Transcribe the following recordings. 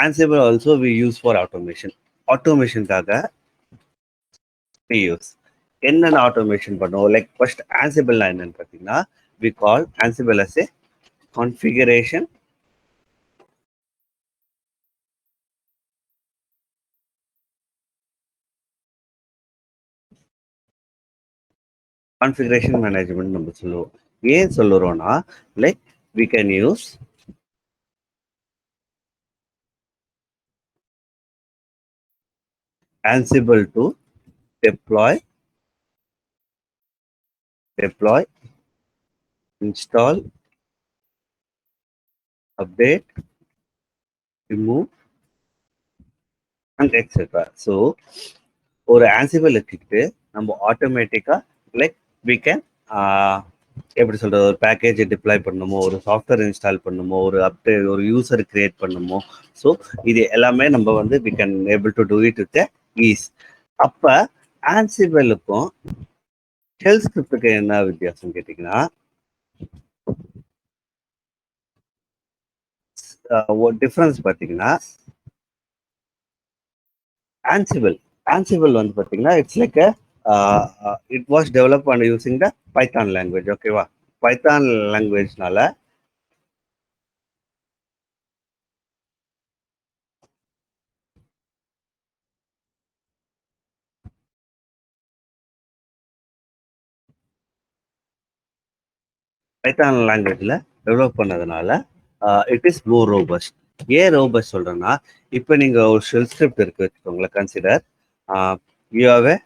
Ansible also we use for automation. Automation kaga we use. என்னென்ன automation பண்ணுவோம்? Like first Ansible என்னன்னு பார்த்தீங்கன்னா, we call Ansible as a configuration management நம்ம சொல்லுவோம். ஏன் சொல்லுறோம்னா, like we can use Ansible to deploy, install, update, remove and etc. So ஒரு Ansible எடுத்துக்கிட்டு நம்ம ஆட்டோமேட்டிக்கா லைக் we can எப்படி சொல்றது, ஒரு பேக்கேஜ் டிப்ளாய் பண்ணணுமோ, ஒரு சாஃப்ட்வேர் இன்ஸ்டால் பண்ணணுமோ, ஒரு அப்டேட், ஒரு யூசர் கிரியேட் பண்ணணுமோ, ஸோ இது எல்லாமே நம்ம வந்து we can able to do it with ease. அப்ப ஆன்சிபிளுக்கும் ஷெல் ஸ்கிரிப்டுக்கு என்ன வித்தியாசம் கேட்டீங்கன்னா, டிஃபரன்ஸ் பார்த்தீங்கன்னா, ஆன்சிபிள் வந்து பார்த்தீங்கன்னா it's like it was develop and using the Python language. ஓகேவா? பைத்தான் லாங்குவேஜ்னால பைத்தான் லாங்குவேஜில் டெவலப் பண்ணதுனால இட் இஸ் மோர் ரோபஸ்ட். ஏன் ரோபஸ்ட் சொல்கிறேன்னா, இப்போ நீங்கள் ஒரு ஷெல் ஸ்கிரிப்ட் இருக்கு வச்சுக்கோங்களேன். கன்சிடர் யூ ஹாவ் ஏ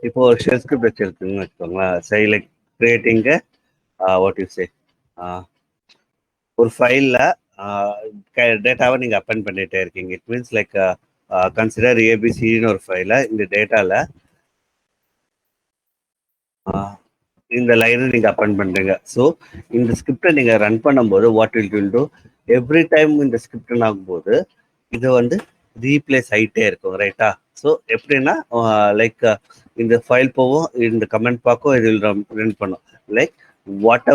இப்போ ஒரு ஷெல் ஸ்கிரிப்ட் வச்சிருக்குன்னு வச்சுக்கோங்களேன். Say like creating what you say, ஒரு ஃபைலில் டேட்டாவை நீங்கள் அப்பெண்ட் பண்ணிகிட்டே இருக்கீங்க. இட் மீன்ஸ் லைக் கன்சிடர் ஏபிசின்னு ஒரு ஃபைலை, இந்த டேட்டாவில் இந்த லைனை நீங்கள் அப்பெண்ட் பண்ணுறீங்க. ஸோ இந்த ஸ்கிரிப்டை நீங்கள் ரன் பண்ணும்போது what will do, every time இந்த ஸ்கிரிப்ட் ஆகும்போது இது வந்து ரீப்ளேஸ் ஆகிட்டே இருக்கும். ரைட்டா? ஸோ எப்படின்னா லைக் இந்த ஃபைல் போவோம், இந்த கமெண்ட் பார்க்கும், இது ரன் பண்ணும். லைக் வாட்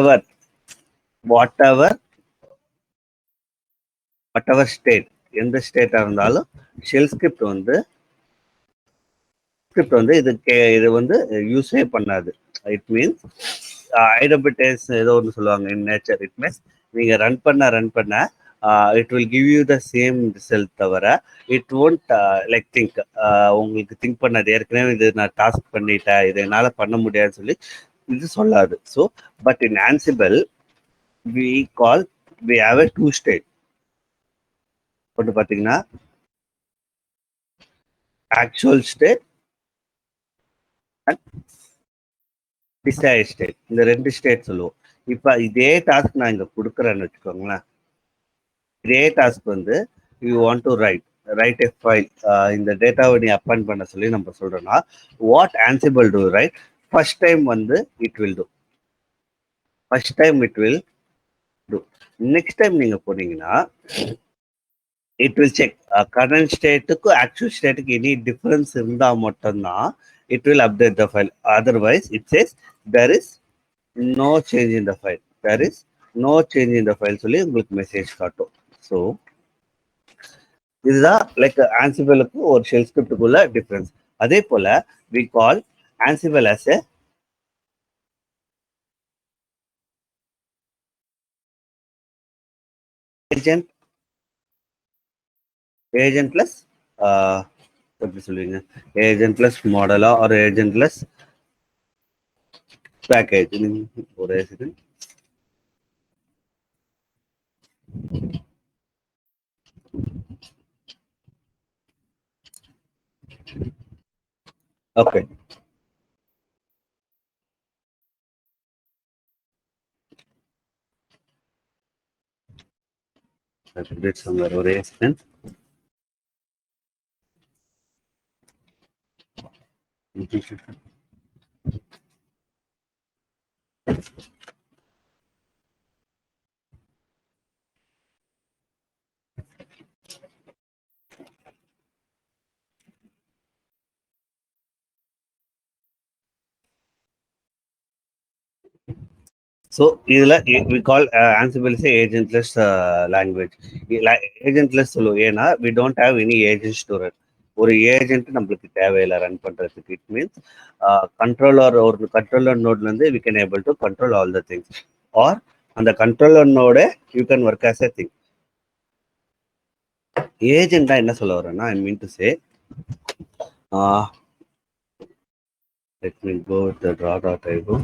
எவர் ஸ்டேட், எந்த ஸ்டேட்டாக இருந்தாலும் ஷெல் ஸ்கிரிப்ட் வந்து இது வந்து யூஸே பண்ணாது. இட் மீன்ஸ் ஐடபிட்டேஸ் ஏதோ ஒன்று சொல்லுவாங்க இன் நேச்சர். இட் மீன்ஸ் நீங்கள் ரன் பண்ண it will give you the same result தவிர இட் ஒன்ட் லைக் திங்க், உங்களுக்கு திங்க் பண்ணது ஏற்கனவே இது நான் டாஸ்க் பண்ணிட்டேன், இது என்னால் பண்ண முடியாதுன்னு சொல்லி இது சொல்லாது. So but in Ansible we call we have a 2 state. ஒன்று பார்த்தீங்கன்னா actual state and desire state. இந்த 2 ஸ்டேட் சொல்லுவோம். இப்போ இதே டாஸ்க் நான் இங்கே கொடுக்குறேன்னு வச்சுக்கோங்களேன். இதே டாஸ்க் வந்து you want to write a file, இந்த டேட்டாவை நீ அப்பெண்ட் பண்ண சொல்லி நம்ம சொல்றோம்னா what Ansible do right, first time வந்து it will do. Next time நீங்க போனீங்கன்னா இட் வில் செக் கரண்ட் ஸ்டேட்டுக்கு ஆக்சுவல் ஸ்டேட்டுக்கு எனி டிஃபரன்ஸ் இருந்தால் மட்டும்தான் it will update the file. Otherwise it says there is no change in the file சொல்லி உங்களுக்கு message காட்டும். ஸோ இதுதான் லைக் ஆன்சிபிளுக்கு ஒரு ஷெல் ஸ்கிரிப்டுக்குள்ள டிஃபரன்ஸ். அதே போல we call Ansible as a agentless எப்படி சொல்லுவீங்க, ஏஜென்ட்லெஸ் மாடலா ஒரு ஏஜென்ட்லெஸ் பேக்கேஜ். ஒரே செகண்ட். ஓகே, ஒரே செகண்ட். ஸோ இதில் we call Ansible is agentless language. Agentless சொல்லுவோம், ஏன்னா we don't have any agent storer. ஒரு ஏஜென்ட் நம்மளுக்கு தேவையில்லை ரன் பண்ணுறதுக்கு. இட் மீன்ஸ் கண்ட்ரோலர், ஒரு கண்ட்ரோலர் நோட்லேருந்து we can able to control all the things. Or அந்த கண்ட்ரோலர் நோட you can work as a thing. ஏஜென்டா என்ன சொல்ல வரேன்னா, I mean to say, let me go with the draw.io.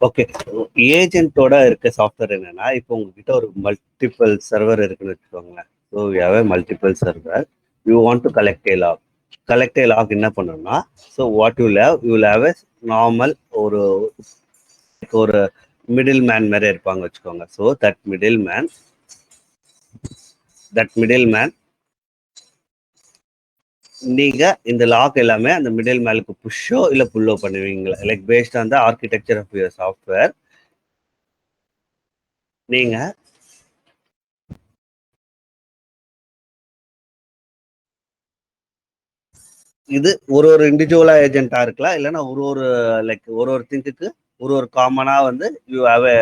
Okay, ஏஜென்ட்டோட இருக்க software என்னன்னா, இப்போ உங்ககிட்ட ஒரு மல்டிபிள் சர்வர் இருக்குன்னு வச்சுக்கோங்களேன். So you have a multiple server, you want to collect a log. Collect a log என்ன பண்ணணும்னா, so what you have a normal ஒரு ஒரு மிடில் மேன் மாதிரி இருப்பாங்க வச்சுக்கோங்க. ஸோ தட் மிடில் மேன் நீங்க இந்த லாக் எல்லாமே அந்த மிடில் மேலுக்கு புஷ்ஷோ இல்ல புல்லோ பண்ணுவீங்களா, like based on the architecture of your software. நீங்க இது ஒரு இண்டிவிஜுவலா ஏஜென்ட்டா இருக்கலாம், இல்லைன்னா லைக் ஒரு திங்குக்கு ஒரு காமனா வந்து you have a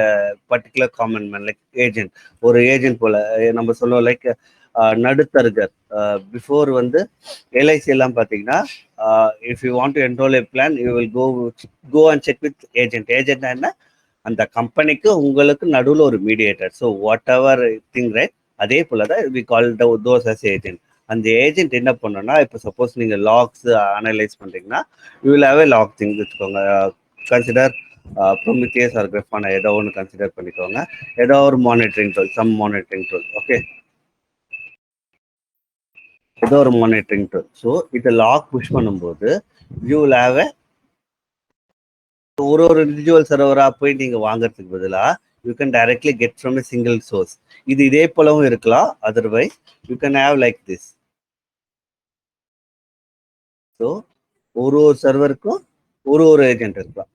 particular common man like agent. ஒரு ஏஜென்ட் போல நம்ம சொல்லுவோம், லைக் நடுத்தருகர். பிஃபோர் வந்து எல்ஐசி எல்லாம் பார்த்தீங்கன்னா, if you want to enroll a plan, you will go and check with agent. ஏஜென்ட்னா என்ன, அந்த கம்பெனிக்கு உங்களுக்கு நடுவில் ஒரு mediator. So whatever thing right, அதே போல தான் we call those as agent. அந்த ஏஜென்ட் என்ன பண்ணணும்னா, இப்போ சப்போஸ் நீங்கள் லாக்ஸ் அனலைஸ் பண்ணுறீங்கன்னா, you will have a log thing வச்சுக்கோங்க. கன்சிடர் ப்ரொமித்தியஸ் ஆர் கிராஃபானா, ஏதோ ஒன்று கன்சிடர் பண்ணிக்கோங்க. ஏதோ ஒரு monitoring tool, some monitoring tool. Okay, ஏதோ ஒரு மானிட்டரிங் டூல். ஸோ இதை லாக் புஷ் பண்ணும்போது யூ வில் ஹேவ் எ ஒரு இண்டிவிஜுவல் சர்வரா போய் நீங்க வாங்குறதுக்கு பதிலா you can directly get from a single source. இது இதே போலவும் இருக்கலாம், otherwise you can have like this. So ஒரு சர்வருக்கும் ஒரு ஏஜென்ட் இருக்கலாம்.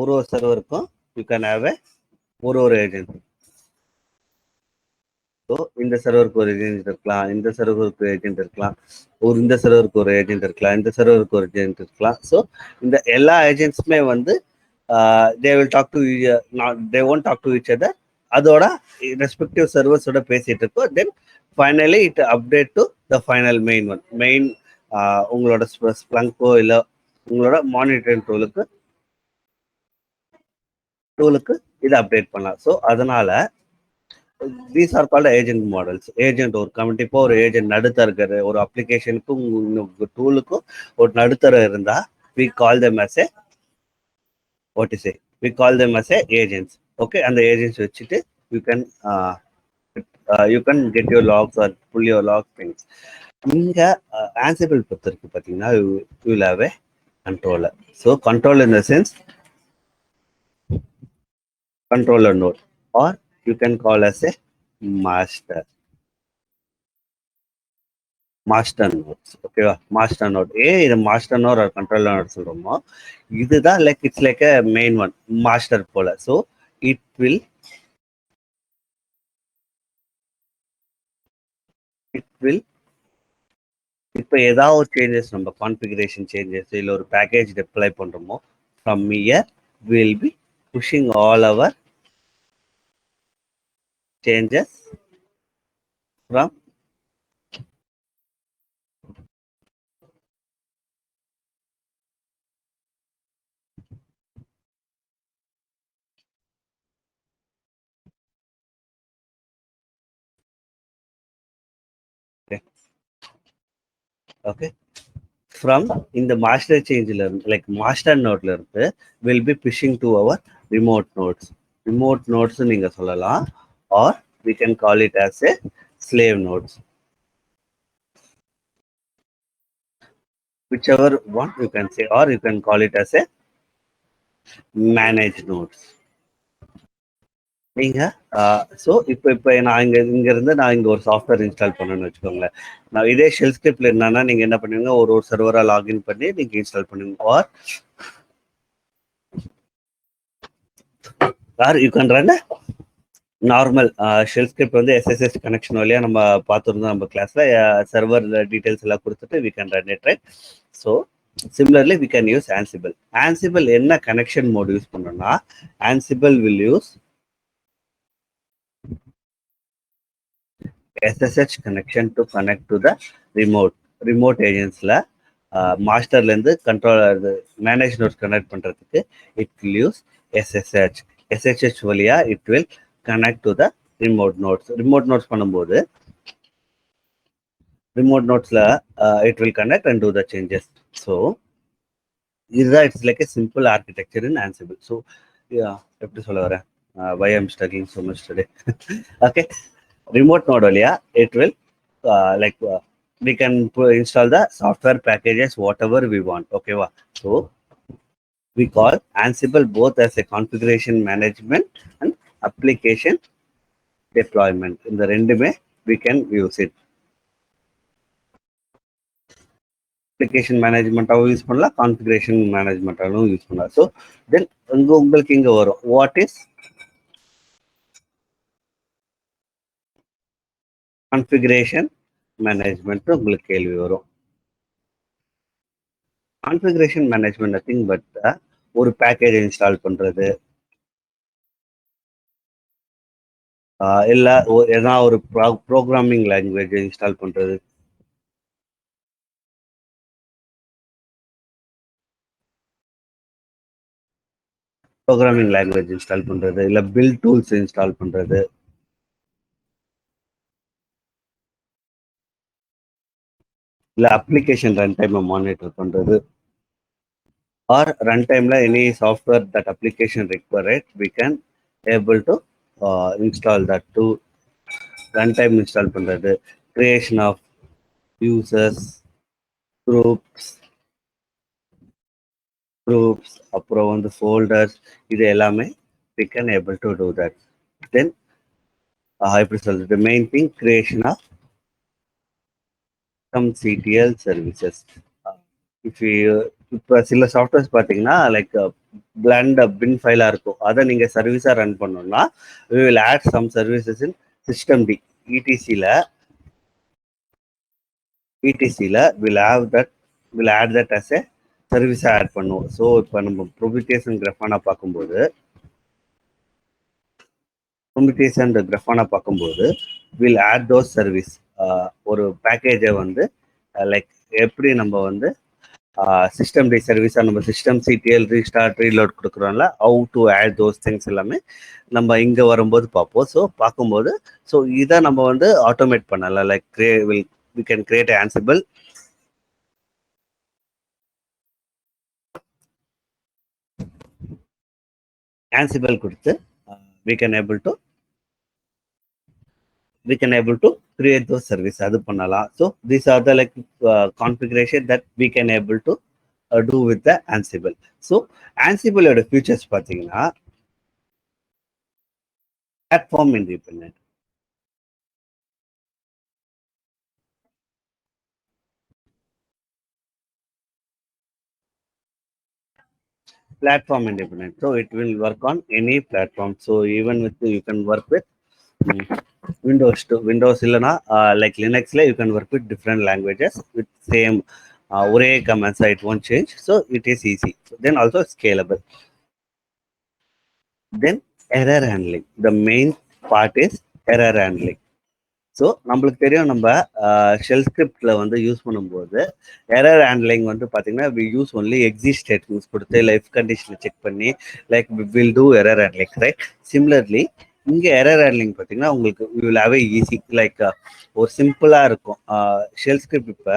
ஒரு சர்வருக்கும் யூ கேன் ஹேவ் எ ஒரு ஏஜென்ட். ஸோ இந்த சர்வருக்கு ஒரு ஏஜென்ட் இருக்கலாம், இந்த சர்வருக்கு ஏஜென்ட் இருக்கலாம், இந்த சர்வருக்கு ஒரு ஏஜென்ட் இருக்கலாம், இந்த சர்வருக்கு ஒரு ஏஜென்ட் இருக்கலாம். ஸோ இந்த எல்லா ஏஜென்ட்ஸுமே வந்து they will talk to, they won't talk to each other. அதோட ரெஸ்பெக்டிவ் சர்வர்ஸோட பேசிட்டு இருக்கோம். Then finally it update to the final main உங்களோட ஸ்ப்ளங்கோ இல்லை உங்களோட மானிட்டரிங் டூலுக்கு இதை அப்டேட் பண்ணலாம். ஸோ அதனால these are called agent models. Agent ஒரு கண்டிப்பாக ஒரு ஏஜென்ட் நடுத்தர இருக்கிற ஒரு அப்ளிகேஷனுக்கும் உங்க டூலுக்கும் ஒரு நடுத்தர இருந்தா we call them as a what is a we call them as a agents. Okay, அந்த ஏஜென்ட்ஸ் வச்சுட்டு you can get your logs or pull your log things. இங்க ஆன்சிபிள் பொறுத்த இருக்கு பார்த்தீங்கன்னா, you will have a controller. So control in the sense controller node, or you can call as a master nodes. ஓகேவா, master node. இது master node ஒரு controller node சொல்றோமோ, இதுதான் like it's like a main one master போல. So it will இப்போ ஏதாவது ஒரு changes, நம்ம கான்ஃபிகரேஷன் சேஞ்சஸ் இல்லை ஒரு பேக்கேஜ் டெப்ளாய் பண்றோமோ, from here will be pushing all our changes from okay from இந்த மாஸ்டர் சேஞ்சில் இருந்து, லைக் மாஸ்டர் நோட்ல இருந்து will be pushing to our remote nodes நீங்க சொல்லலாம், or we can call it as a slave nodes, whichever one you can say, or you can call it as a managed nodes. நீங்க so இப்போ நான் இங்க இருந்து நான் இங்க ஒரு சாஃப்ட்வேர் இன்ஸ்டால் பண்ணணும்னு வச்சுக்கோங்களேன். நான் இதே ஷெல் ஸ்கிரிப்ட்ல என்னன்னா, நீங்க என்ன பண்ணுவீங்க, ஒரு சர்வரா லாகின் பண்ணி நீங்க இன்ஸ்டால் பண்ணுவீங்க. Or or you can run a normal shell script வந்து எஸ்எஸ்எஸ் கனெக்ஷன் வழியாக நம்ம பார்த்துருந்தோம் நம்ம கிளாஸில் சர்வர் டீட்டெயில்ஸ் எல்லாம் கொடுத்துட்டு we can run it right. So similarly we can use Ansible. Ansible என்ன கனெக்ஷன் மோட் யூஸ் பண்ணோம்னா Ansible will use SSH connection to connect to the remote ஏஜென்ட்ஸில் மாஸ்டர்லேருந்து கண்ட்ரோலர் மேனேஜ் நோட்ஸ் கனெக்ட் பண்ணுறதுக்கு it will use SSH வழியாக it will connect to the remote nodes பண்ணும்போது remote nodesல it will connect and do the changes. So இதுதான் it's like a simple architecture in Ansible. So yeah, எப்படி சொல்ல வரேன், why I'm struggling so much today. Okay, remote node வழியா it will we can install the software packages whatever we want. Okay வா. So we call Ansible both as a configuration management and application deployment. இந்த ரெண்டுமே we can use it. application management use பண்ணலாம், configuration management use பண்ணலாம். So then உங்களுக்கு இங்க வரும் what is configuration management உங்களுக்கு கேள்வி வரும். configuration management nothing but ஒரு பேக்கேஜ் இன்ஸ்டால் பண்றது, இல்லை எதனா ஒரு ப்ரோக்ராமிங் லாங்குவேஜ் இன்ஸ்டால் பண்றது, இல்லை பில் டூல்ஸ் இன்ஸ்டால் பண்றது, இல்லை அப்ளிகேஷன் ரன் டைம் மானிட்டர் பண்றது, ஆர் ரன் டைம்ல any software that application required we can able to install that to runtime install பண்றது, creation of users, groups அப்புறம் வந்து folders, இது எல்லாமே we can able to do that. Then எப்படி சொல்றது, the main thing creation of some CTL services. இப்போ சில softwares பார்த்தீங்கன்னா லைக் பிளாண்ட் பின் ஃபைலாக இருக்கும், அதை நீங்கள் சர்வீஸாக ரன் பண்ணோம்னா we will add some services in systemd ETCல will add that as a சர்வீஸாக ஆட் பண்ணுவோம். ஸோ இப்போ நம்ம Prometheus and Grafana பார்க்கும்போது will add those service. ஒரு பேக்கேஜை வந்து லைக் எப்படி நம்ம வந்து சிஸ்டம் டே சர்வீஸாக நம்ம சிஸ்டம் சிடிஎல் ரீஸ்டார்ட் ரீலோட் கொடுக்குறோம்ல, how to add those things எல்லாமே நம்ம இங்கே வரும்போது பார்ப்போம். ஸோ பார்க்கும்போது ஸோ இதை நம்ம வந்து ஆட்டோமேட் பண்ணலாம். Like we can create Ansible. Ansible கொடுத்து we can able to create those service அது பண்ணலாம். So these are the like configuration that we can able to do with the Ansible. So Ansible ஓட features பார்த்தீங்கன்னா platform independent. Platform independent. So it will work on any platform. So even with you can work with Windows இல்லனா like Linuxல you can work with different languages with same ஒரே commands, it won't change. So it is easy. Then also scalable. Then error handling. The main part is error handling. So நம்மளுக்கு தெரியும் நம்ம shell ஸ்கிரிப்டில் வந்து use பண்ணும்போது error handling வந்து பார்த்தீங்கன்னா we use only exist statements கொடுத்து life கண்டிஷனை check பண்ணி like will do error handling, right? Similarly இங்கே எரர் ஹேண்ட்லிங் பார்த்தீங்கன்னா உங்களுக்கு வில் ஹாவ் ஈஸி லைக் ஒரு சிம்பிளாக இருக்கும் ஷெல் ஸ்கிரிப்ட்.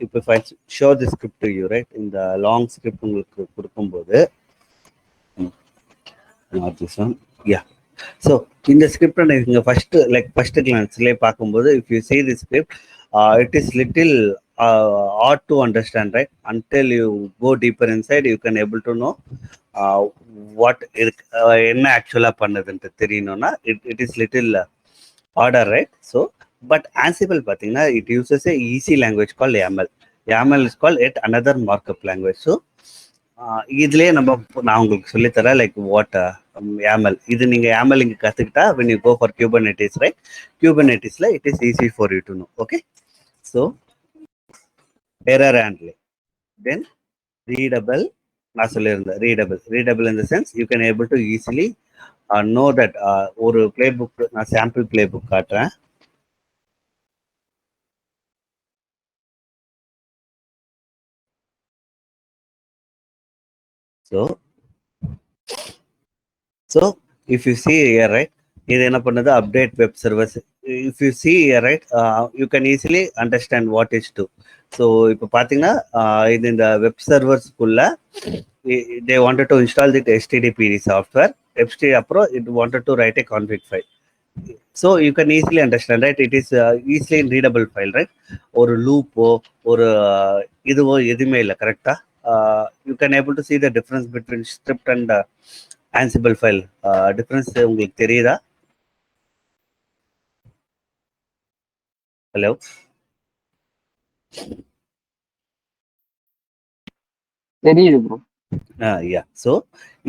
இப்போ show the script you, right? இந்த லாங் ஸ்கிரிப்ட் உங்களுக்கு கொடுக்கும்போது யா, ஸோ இந்த ஸ்கிரிப்டை நீங்கள் ஃபர்ஸ்ட் கிளான்ஸ்லேயே பார்க்கும்போது if you see the script, it is little hard to understand, right? Until you go deeper inside you can able to know what என்ன ஆக்சுவலாக பண்ணதுன்ட்டு தெரியணும்னா it is little harder, right? So but Ansible பார்த்தீங்கன்னா it uses a easy language called YAML. YAML is called yet another markup language. So இதுலேயே நான் உங்களுக்கு சொல்லித்தரேன் like what YAML. இது நீங்க YAML இங்க கத்துக்கிட்டா when you go for Kubernetes, right? Kubernetes-ல it is easy for you to know. Okay. So error handling. Then readable. நான் சொல்லியிருந்தேன் readable in the sense you can able to easily know that ஒரு playbook நான் sample playbook காட்டுறேன். So if you see here, right, இது என்ன பண்ணுது update web servers. If you see here, right, you can easily understand what is to. So இப்போ பார்த்தீங்கன்னா இது இந்த web சர்வர்ஸ்க்குள்ள they wanted to install the HTTPD software. HTTP அப்புறம் it wanted to write a config file. So you can easily understand, right? It is easily readable file, right? ஒரு லூப்போ ஒரு இதுவோ எதுவுமே இல்லை கரெக்டா. You can able to see the difference between script and Ansible file. Difference உங்களுக்கு தெரியுதா? Hello. தெரியுது bro. Yeah. So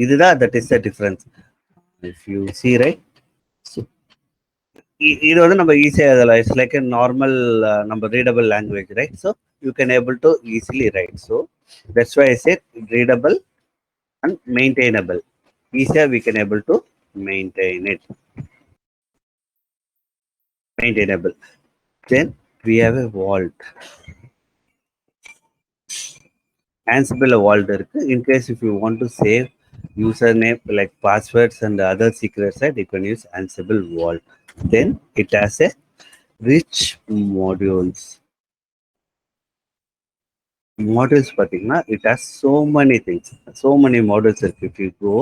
இதுதான் that is the difference. If you see, right? So இது வந்து நம்ம ஈஸியா எழுதலாம். இட்ஸ் லைக் a normal நம்ம readable language, right? So you can able to easily write. So that's why I said readable and maintainable. Easier we can able to maintain it. Maintainable. Then we have a vault. Ansible vault இருக்கு. In case if you want to save username like passwords and other secrets, right, you can use Ansible vault. Then it has a rich modules. Modules பார்த்தீங்கன்னா it has so many things, so many modules இருக்கு. If you go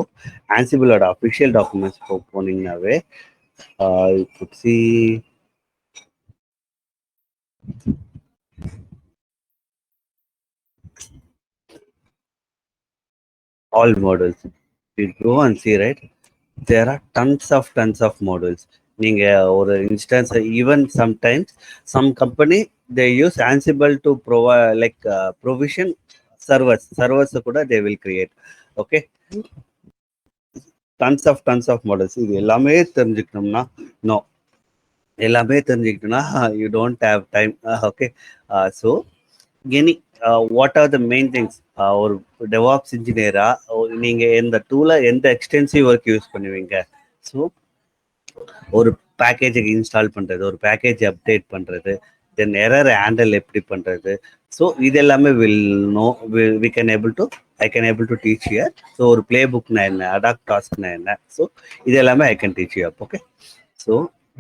Ansible ஓட official documents போனீங்கன்னாவே you could see all modules. You go and see, right, there are tons of modules. நீங்க ஒரு instance even sometimes some company they use Ansible to provide like provision servers கூட they will create. Okay, tons of models. இது எல்லாமே தெரிஞ்சுக்கணும்னா no, எல்லாமே தெரிஞ்சுக்கிட்டோம்னா you don't have time. Okay, so any what are the main things? ஒரு DevOps இன்ஜினியரா நீங்க எந்த டூலை எந்த எக்ஸ்டென்சிவ் ஒர்க் யூஸ் பண்ணுவீங்க? ஸோ ஒரு பேக்கேஜுக்கு இன்ஸ்டால் பண்றது, ஒரு பேக்கேஜ் அப்டேட் பண்றது, தென் எரர் ஹேண்டில் எப்படி பண்றது. ஸோ இது எல்லாமே will know, we can able to I can able to teach here. So ஒரு பிளே புக்னா என்ன, அடாப்ட் டாஸ்க்னா என்ன, ஸோ இது எல்லாமே I can teach you up. Okay, so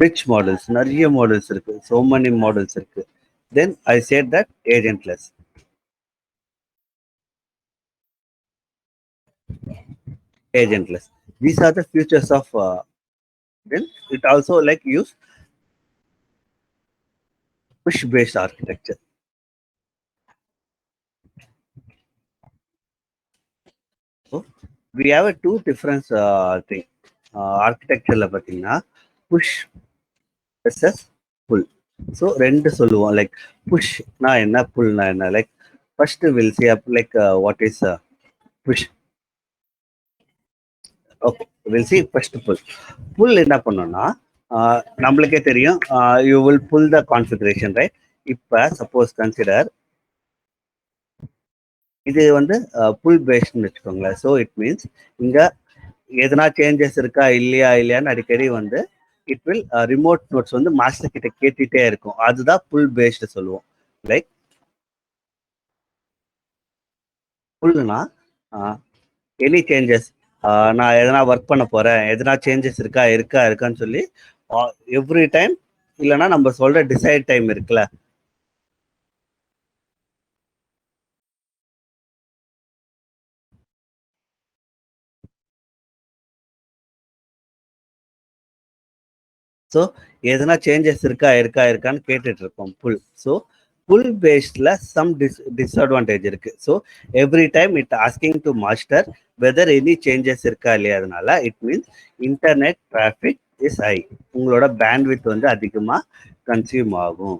rich models, நிறைய மாடல்ஸ் இருக்கு, ஸோ மெனி மாடல்ஸ் இருக்கு. Then I said that agentless. Agentless. These are the futures of. Then it also like use push-based architecture. So we have a two different thing. Architecture la pathina push versus pull. So ரெண்டு சொல்லுவோம், like push na enna, pull na enna. Like first we'll see up like what is push. Okay, we'll see first pull. Pull என்ன பண்ணோம்னா நம்மளுக்கே தெரியும், you will pull the configuration, right? இப்ப suppose consider இது வந்து புல் பேஸ்ட்னு வச்சுக்கோங்களேன். ஸோ இட் மீன்ஸ் இங்க எதனா சேஞ்சஸ் இருக்கா இல்லையான்னு அடிக்கடி வந்து இட் வில் ரிமோட் நோட்ஸ் வந்து மாஸ்டர் கிட்ட கேட்டுட்டே இருக்கும். அதுதான் புல் பேஸ்டு சொல்லுவோம். லைக் புல்னா எனி சேஞ்சஸ், நான் எதனா ஒர்க் பண்ண போறேன், எதனா சேஞ்சஸ் இருக்கான்னு சொல்லி எவ்ரி டைம், இல்லைன்னா நம்ம சொல்ற டிசைட் டைம் இருக்குல்ல, ஸோ எதனா சேஞ்சஸ் இருக்கான்னு கேட்டுட்டு இருக்கோம் புல். ஸோ புல் பேஸ்ட்ல சம் டிஸ்அட்வான்டேஜ் இருக்கு. So every time it asking to master weather any changes இருக்கா இல்லையா. அதனால it means internet traffic is high, உங்களோட பேண்ட்வித் வந்து அதிகமாக கன்சியூம் ஆகும்,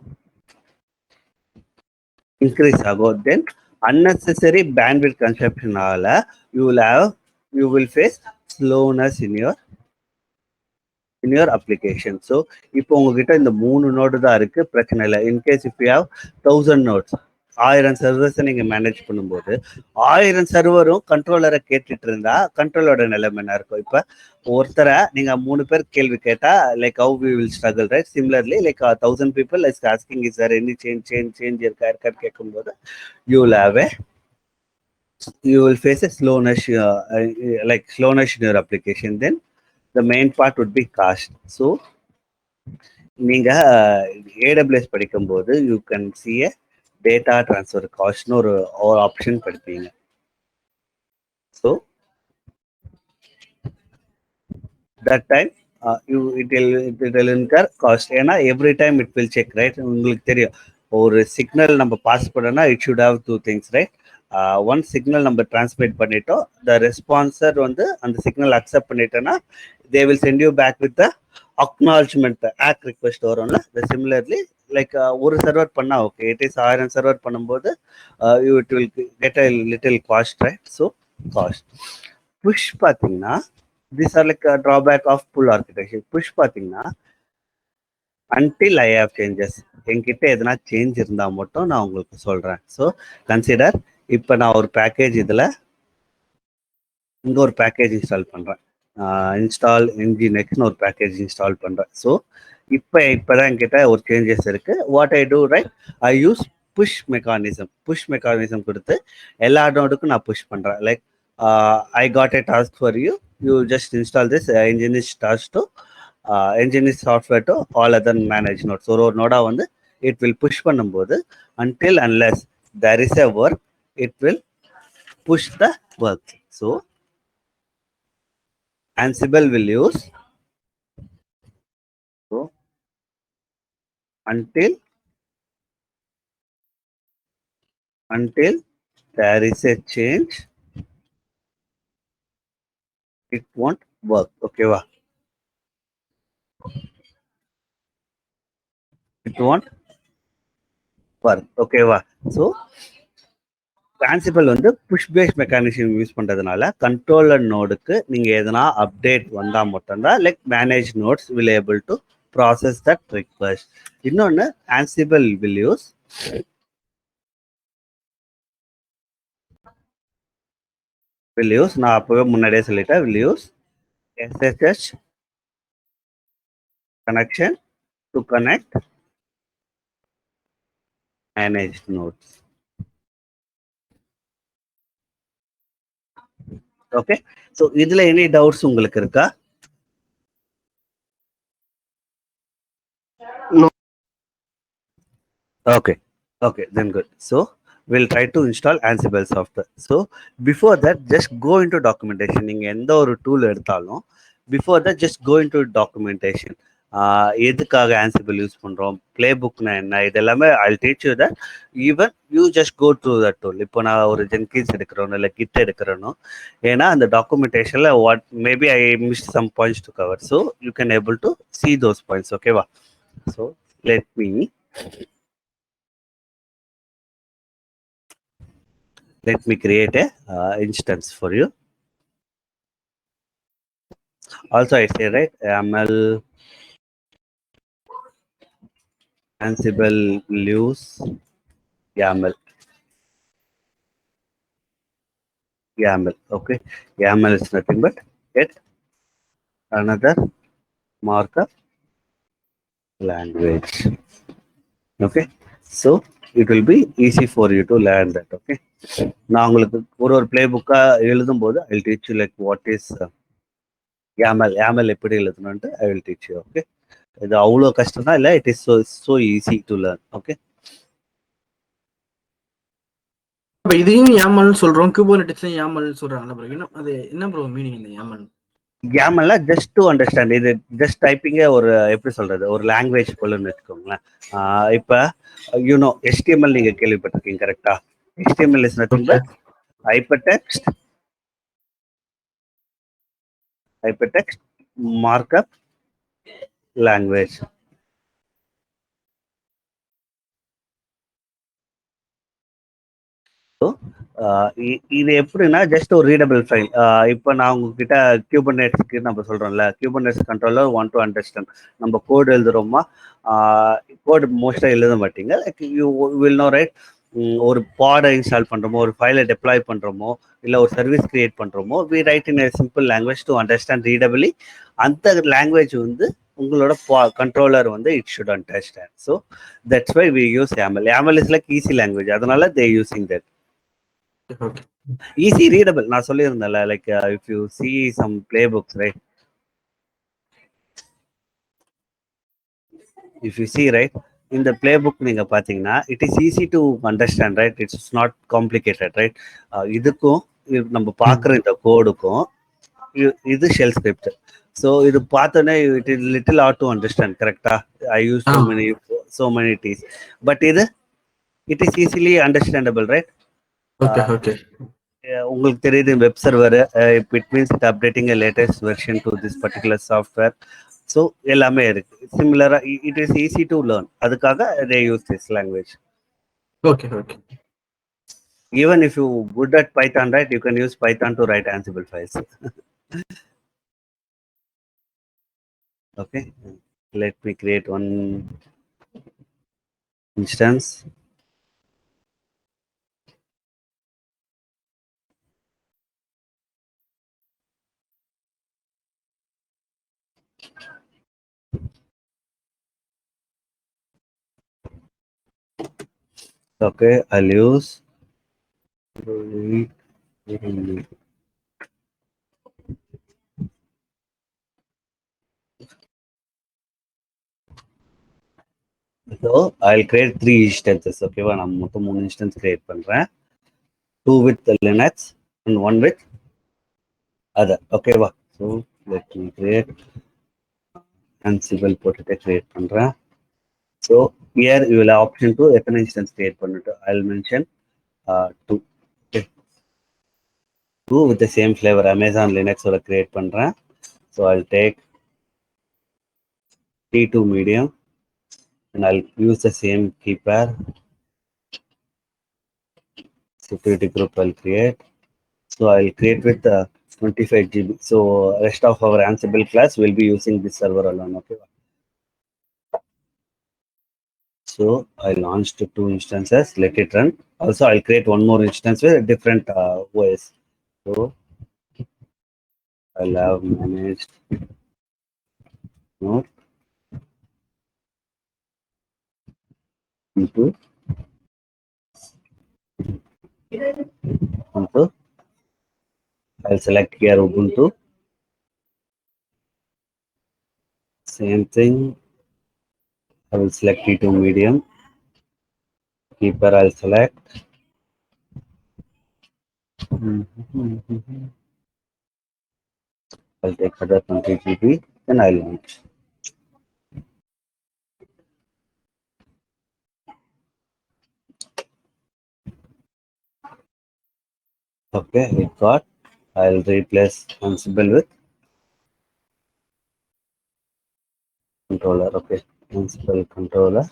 இன்க்ரீஸ் ஆகும். தென் unnecessary bandwidth consumptionனால you will face slowness in your application. So இப்போ உங்ககிட்ட இந்த 3 நோடு தான் இருக்கு, பிரச்சனை இல்லை. In case if you have 1000 notes, 1000 சர்வர்ஸை நீங்க மேனேஜ் பண்ணும்போது 1000 சர்வரும் கண்ட்ரோலரை கேட்டுட்டு இருந்தா கண்ட்ரோலோட நிலைமை என்ன இருக்கும்? இப்ப ஒருத்தரை நீங்க 3 பேர் கேள்வி கேட்டா like how we will struggle, right? Similarly like 1000 people is asking is there any change இருக்கான்னு கேட்கும்போது you will have you will face a slowness, like slowness in your application. Then the main part would be cost. So நீங்க AWS படிக்கும்போது you can see a data transfer காஸ்ட்னு ஒரு option படிப்பீங்க. So that time it will incur cost. ஏன்னா every time it will check, right? உங்களுக்கு தெரியும் ஒரு signal நம்ம பாஸ் பண்ணனா it should have 2 things, right? One signal நம்ம டிரான்ஸ்மிட் பண்ணிட்டோம், த ரெஸ்பான்சர் வந்து அந்த சிக்னல் அக்செப்ட் பண்ணிட்டோன்னா they will send you back with the acknowledgement ack request வரும்ல. சிமிலர்லி லைக் ஒரு சர்வர் பண்ணா ஓகே, இட் இஸ் 1000 சர்வர் பண்ணும்போது it will get a little cost, right? So cost. Push பார்த்தீங்கன்னா these are like a drawback of pull architecture. Push பார்த்தீங்கன்னா until I have changes, என்கிட்ட எதனா change இருந்தால் மட்டும் நான் உங்களுக்கு சொல்கிறேன். ஸோ கன்சிடர் இப்போ நான் ஒரு பேக்கேஜ் இதில் இங்கே ஒரு பேக்கேஜ் இன்ஸ்டால் பண்ணுறேன், இன்ஸ்டால் nginxன்னு ஒரு பேக்கேஜ் இன்ஸ்டால் பண்ணுறேன். ஸோ இப்போதான் என்கிட்ட ஒரு சேஞ்சஸ் இருக்குது. What I do, right? I use push mechanism கொடுத்து எல்லா நோடுக்கும் நான் புஷ் பண்ணுறேன். Like I got a task for you. You just install this nginx task to nginx software to all other managed nodes. So ஒரு நோடா வந்து it will push பண்ணும்போது until unless there is a work, it will push the work. So Ansible will use so until there is a change, it won't work. Okay va? It won't work. Okay va? So Ansible வந்து push base mechanism use பண்றதுனால controller நோடுக்கு நீங்க எதனா update வந்தா மட்டும்தான் like manage notes will able to process that request. இன்னொன்னு Ansible will use நான் அப்பவே முன்னாடியே சொல்லிட்டேன், will use SSH connection to connect managed nodes. Okay, so இதுல எனி டவுட்ஸ் உங்களுக்கு இருக்கா? Okay, then good. So we'll try to install Ansible software. So before that, just go into documentation. நீங்க எந்த ஒரு டூல் எடுத்தாலும் before that just go into documentation. எதுக்காக Ansible use பண்றோம், play புக்னா என்ன, இது எல்லாமே I'll teach you that. Even you just go through that tool. இப்போ நான் ஒரு ஜென்கின்ஸ் எடுக்கிறோம் இல்லை கிட் எடுக்கிறேனோ, ஏன்னா அந்த டாக்குமெண்டேஷன்ல what maybe I missed some points to cover, so you can able to see those points. ஓகேவா? So let me create a instance for you. Also I say, right, YAML Ansible will use YAML. Okay, YAML is nothing but yet another markup language. Okay, so it will be easy for you to learn that. Okay, நான் உங்களுக்கு ஒரு play புக்கா எழுதும் போது I'll teach you like what is YAML எப்படி எழுதணும்னு I will teach you. Okay, இது அவ்வளோ கஷ்டம் தான் இல்லை, it is so easy to learn. Okay, இதையும் YAML சொல்றோம், குபர்நெட்டிஸ்ல YAML சொல்றாங்கல ப்ரோ, இன்னும் அது என்ன ப்ரோ மீனிங் இந்த YAML? ஜஸ்ட் டு அண்டர்ஸ்டாண்ட், இது ஜஸ்ட் டைப்பிங்க ஒரு எப்படி சொல்றது, ஒரு லாங்குவேஜ் போலன்னு வச்சுக்கோங்களேன். இப்போ யூனோ HTML நீங்க கேள்விப்பட்டிருக்கீங்க கரெக்டா? HTML is nothing but hypertext markup language. இது எப்படின்னா ஜஸ்ட் ஒரு ரீடபிள் ஃபைல். இப்போ நான் உங்ககிட்ட கியூபர்நெட்ஸ்க்கு நம்ம சொல்றோம்ல, கியூபர்நெட்ஸ் கண்ட்ரோலர் ஒன் டு அண்டர்ஸ்டாண்ட். நம்ம கோடு எழுதுறோமா, கோடு மோஸ்ட்டாக எழுத மாட்டீங்க. Like you will know right. ஒரு பாடை இன்ஸ்டால் பண்றோமோ, ஒரு ஃபைலை டெப்ளாய் பண்றோமோ, இல்லை ஒரு சர்வீஸ் கிரியேட் பண்றோமோ, we write in simple language to understand readably. அந்த லாங்குவேஜ் வந்து உங்களோட கண்ட்ரோலர் வந்து it should understand. So that's why we use YAML. YAML is like easy language, அதனால they using that. Okay easy readable. நான் சொல்லியிருந்தேன்ல, like if you see some playbooks right, if you see right, இந்த playbook நீங்க பாத்தீங்கன்னா it is easy to understand right, it's not complicated right. இதுக்கும் நம்ம பார்க்குற இந்த கோடுக்கும் இது ஷெல் ஸ்கிரிப்ட். ஸோ இது பார்த்தோன்னே it is little hard to understand. கரெக்டா? I use so many T's, but இது it is easily understandable right. Okay okay உங்களுக்கு தெரியுது web server, it means it updating latest version to this particular software. So எல்லாமே இருக்கு சிமிலரா. It is easy to learn. அதுக்காக they use this language. Okay okay Even if you good at Python, right, you can use Python to write Ansible files. Okay, let me create one instance. Okay, I'll use so I'll create 3 instances. Okay, நான் மொத்தம் 3 instance create பண்றேன். 2 with Linux and 1 with other. Okay வா. So let me create Ansible போட்டுட்டு create பண்றேன். So here you will have option to எத்தனை instance create பண்ணிட்டு I'll mention 2. Okay, 2 with the same flavor Amazon Linux ஓட create பண்றேன். So I'll take T2 medium and I'll use the same key pair. Security group I'll create. So I'll create with 25 GB. So rest of our Ansible class will be using this server alone. Okay. So I launched 2 instances. Let it run. Also, I'll create one more instance with a different OS. So I'll have managed node into I'll select here Ubuntu. Same thing. I will select T2 medium. Keeper I'll select. I'll take other 20 GB. Then I'll launch. Okay, it got. I'll replace Ansible with controller. Okay, Ansible controller.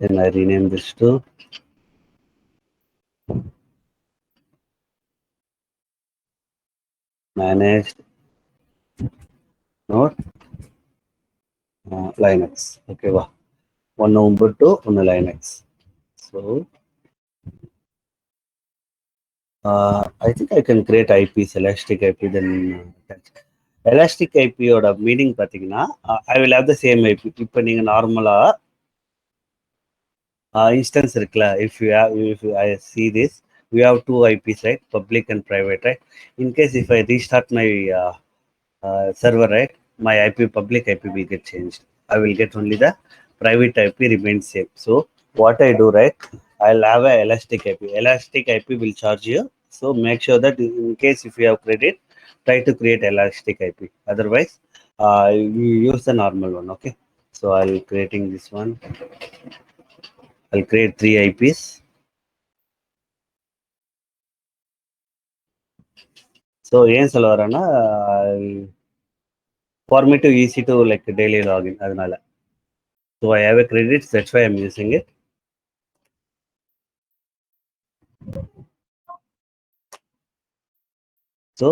Then I rename this to managed node Linux. Okay, wow. One Ubuntu, one Linux. So I think I can create IPs, elastic IP. Then elastic IP ஓட meaning பார்த்தீங்கன்னா I will have the same IP. இப்போ நீங்க நார்மலா instance இருக்குல்ல, if I see this, we have 2 IPs, right, public and private, right. In case if I restart my server, right, my public IP will get changed. I will get only the private IP remains same. So what I do, right, I'll have a elastic IP. Elastic IP will charge you. So make sure that in case if you have credit, try to create elastic IP. Otherwise, you use the normal one. Okay. So I'll creating this one. I'll create 3 IPs. So ஏன் சொல்ல வரேன்னா, for me to easy to like daily login அதனால. So I have a credit, that's why I'm using it. So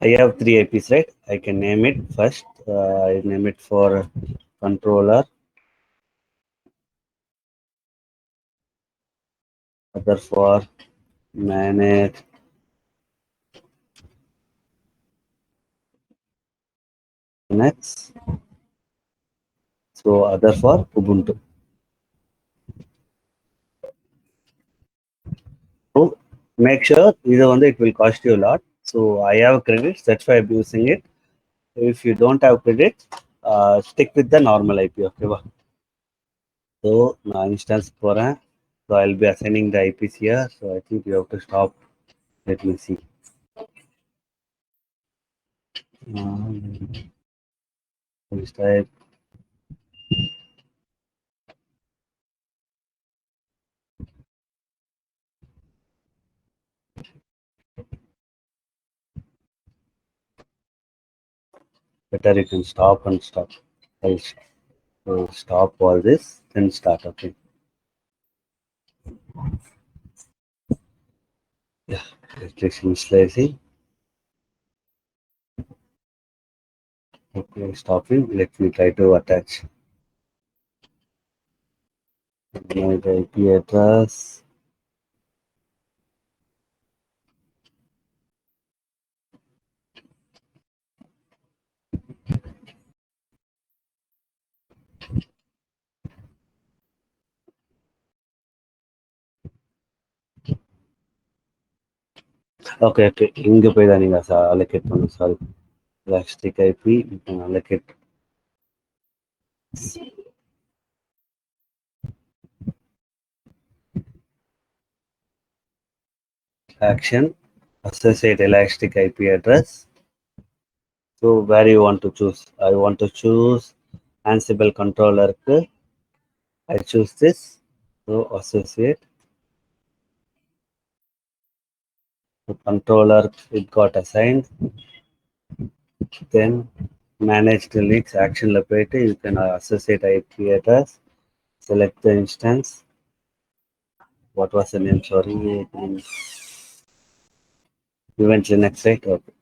I have 3 IPs, right? I can name it first. I name it for controller, other for manage, Linux. So other for Ubuntu. So make sure either one it will cost you a lot. So I have credits, that's why I'm using it. If you don't have credits, stick with the normal IP. Okay, va? So now instance for so I'll be assigning the IPs here. So I think you have to stop. Let me see. Let's type better. You can stop and stop. I'll stop all this, then start. Okay. Yeah, restriction slicing. Okay, stopping. Let me try to attach my IP address. Okay, okay. இங்க போய் தான் நீங்க allocate பண்ணணும். Sorry. Elastic IP, you can allocate. Action, associate elastic IP address. So where you want to choose? I want to choose Ansible controller. I choose this. So associate the controller. It got assigned. Then manage the leaks action locator. You can associate IP address. Select the instance. What was the name? Sorry. Event Linux, right? Okay.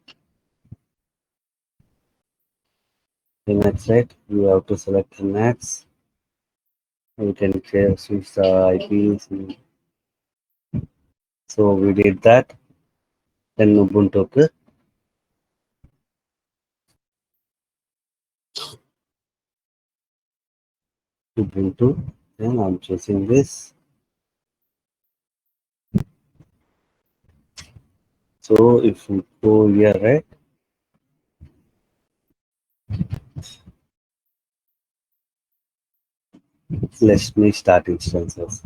Linux, right? You have to select Linux. You can switch the IPs. So we did that. Then Ubuntu. Ubuntu. Then I'm choosing this. So if we go here, right? Let me start instances.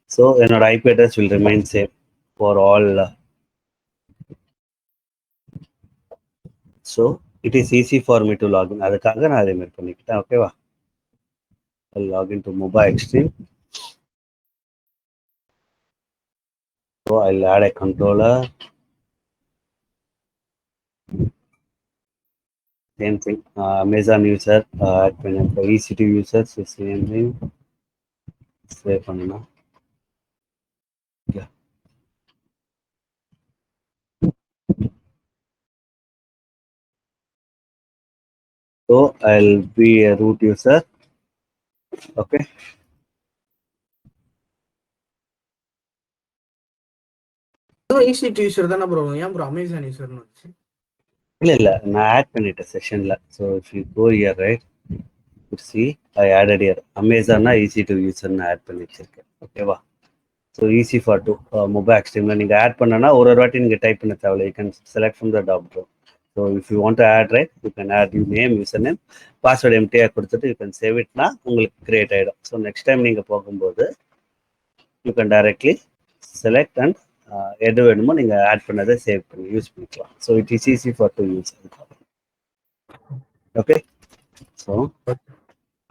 So our IP address will remain same for all. So it is easy for me to log in. அதுக்காக நான் அதே மாதிரி பண்ணிக்கிட்டேன். ஓகேவா? I'll log into Mobile Extreme. So I'll add a controller. Same thing. Amazon user, add for EC2 users, so same thing. Save பண்ணணும். Yeah. So I'll be a root user. Okay. EC2 user தானே bro? ஏன் bro Amazon யூசர்னு வந்துச்சு? இல்ல நான் add பண்ணிட்டேன் செஷன்ல. So if you go here, right, you see I added here Amazon EC2 user add பண்ணி வச்சிருக்கேன். ஓகேவா? So easy for to Mobile Extreme நீங்க ஆட் பண்ணனா ஒரு வாட்டி நீங்க டைப் பண்ண தேவையில்லை. You can select from the drop down. So if you want to add, right, you can add your name, username, password empty கொடுத்துட்டு you can save it. உங்களுக்கு create ஆயிடும். So next time நீங்க போகும்போது you can directly select and எது வேணுமோ நீங்க add பண்ணதை save பண்ணி யூஸ் பண்ணிக்கலாம். So it is easy for to use. Okay. So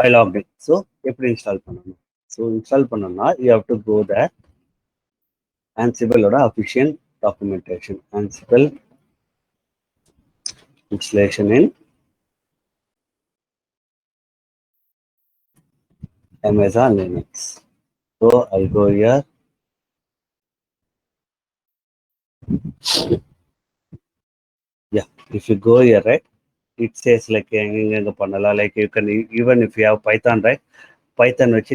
I log in. So எப்படி இன்ஸ்டால் பண்ணணும்? ஸோ இன்ஸ்டால் பண்ணணும்னா you have to go the Ansible official documentation. Ansible installation in Amazon Linux. So I'll go here. Yeah, if you go here, right, it says like like you can even if you have Python, right, Python like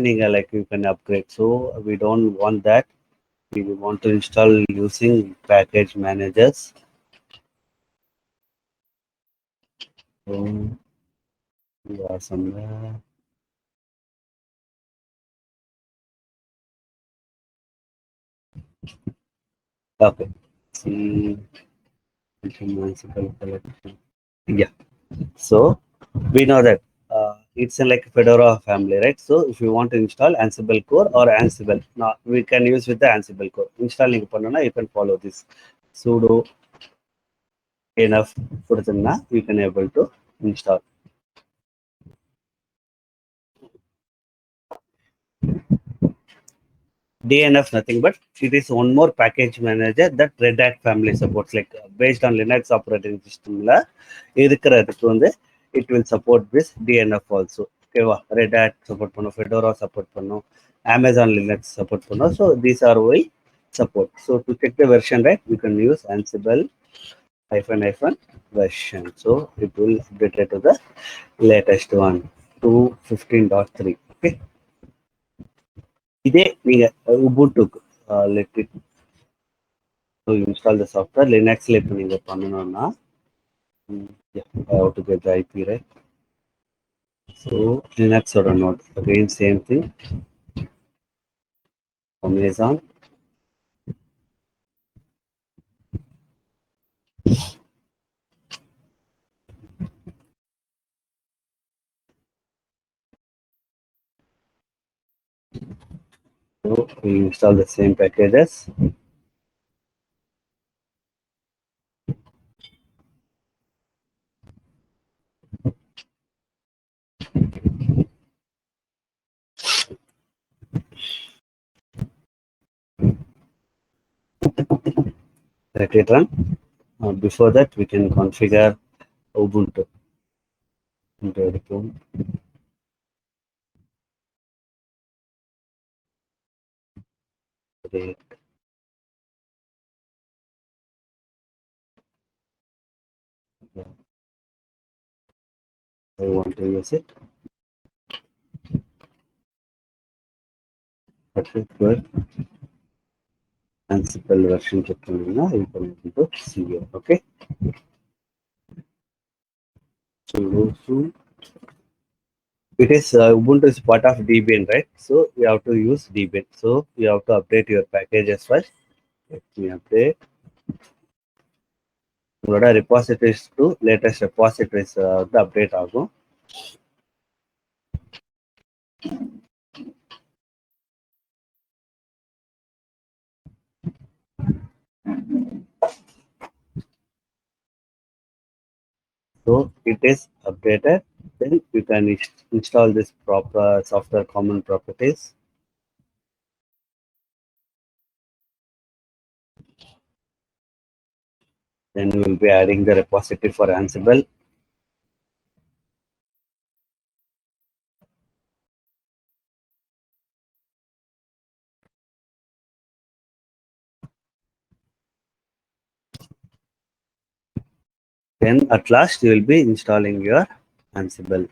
you can upgrade. So we don't want that. We want to install using package managers. So we are somewhere. Okay. See, yeah. So we know that it's a like Fedora family, right? So if you want to install Ansible core or Ansible, now we can use with the Ansible core. Installing you can follow this sudo enough you can able to install. DNF nothing but it is one more package manager that Red Hat family supports, like based on Linux operating system la இருக்கிறதுக்கு வந்து it will support this DNF also. ஓகேவா, Red Hat support பண்ணும், Fedora support பண்ணும், Amazon Linux support பண்ணும். So these are why support. So to check the version, right, you can use Ansible hyphen version. So it will update it to the latest one, 2.15.3. Okay. இதே நீங்க உபுண்டுக்கு let it to install the software லினக்ஸ்ல இப்போ நீங்க பண்ணணும்னா yeah, I have to get the IP, right? So Linux or not, again same thing. Amazon. So we install the same packages. Let it run. Before that, we can configure Ubuntu. Great. I want to use it. Okay, good. Ansible version check பண்ணீங்கன்னா you can able to see it. Okay. So it is Ubuntu is part of Debian, right? So you have to use Debian. So you have to update your packages first. Let me update. உங்களோட repositories to latest repositories வந்து update ஆகும். So it is updated. Then you can install this proper software common properties. Then we will be adding the repository for Ansible. Then at last you will be installing your Ansible.